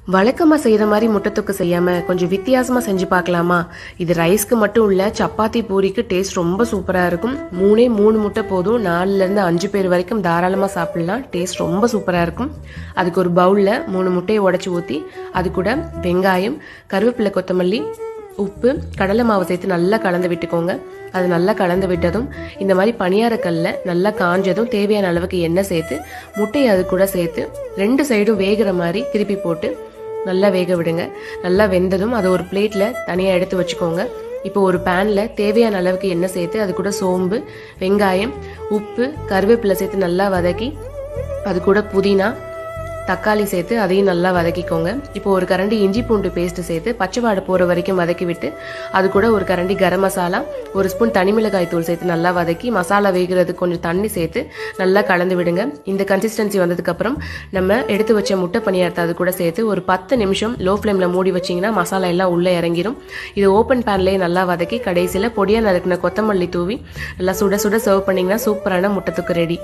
வழக்கமா செய்யற மாதிரி முட்டைத்தொக்கு செய்யாம கொஞ்சம் வித்தியாசமா செஞ்சு பார்க்கலாமா? இது ரைஸ்க்கு மட்டும் இல்ல, சப்பாத்தி பூரிக்கு டேஸ்ட் ரொம்ப சூப்பரா இருக்கும். மூணு முட்டை போதும். 4ல இருந்து 5 பேர் வரைக்கும் தாராளமா சாப்பிடலாம். டேஸ்ட் ரொம்ப சூப்பரா இருக்கும். அதுக்கு ஒரு பவுல்ல 3 முட்டையை உடைச்சு ஊத்தி அது கூட வெங்காயம், கருவேப்பிலை, கொத்தமல்லி, உப்பு, கடலை மாவு சேர்த்து நல்லா கலந்து விட்டுக்கோங்க. அது நல்லா கலந்து விட்டதும் இந்த மாதிரி பணியாரக்கல்ல நல்லா காஞ்சதும் தேவையான அளவுக்கு எண்ணெய் சேர்த்து முட்டையை அது கூட சேர்த்து 2 சைடும் வேகிற மாதிரி திருப்பி போட்டு நல்லா வேக விடுங்க. நல்லா வெந்ததும் அதை ஒரு பிளேட்ல தனியா எடுத்து வச்சுக்கோங்க. இப்போ ஒரு பேன்ல தேவையான அளவுக்கு எண்ணெய் சேர்த்து அது கூட சோம்பு, வெங்காயம், உப்பு, கருவேப்பிலை சேர்த்து நல்லா வதக்கி அது கூட புதினா, தக்காளி சேர்த்து அதையும் நல்லா வதக்கிக்கோங்க. இப்போ ஒரு கரண்டி இஞ்சி பூண்டு பேஸ்ட் சேர்த்து பச்சை வாடை போற வரைக்கும் வதக்கி விட்டு அது கூட ஒரு கரண்டி கரம் மசாலா, 1 ஸ்பூன் தனி மிளகாய் தூள் சேர்த்து நல்லா வதக்கி மசாலா வேகிறதுக்கு கொஞ்சம் தண்ணி சேர்த்து நல்லா கலந்து விடுங்க. இந்த கன்சிஸ்டன்சி வந்ததுக்கு அப்புறம் நம்ம எடுத்து வச்ச முட்டை பணியாரத்தை அது கூட சேர்த்து ஒரு 10 நிமிஷம் லோ ஃப்ளேம்ல மூடி வச்சீங்கன்னா மசாலா எல்லாம் உள்ள இறங்கிரும். இது ஓப்பன் பேன்லயே நல்லா வதக்கி கடைசியில பொடியா நறுக்கின கொத்தமல்லி தூவி நல்லா சுட சுட சர்வ் பண்ணீங்கன்னா சூப்பரான முட்டைத்தொக்கு ரெடி.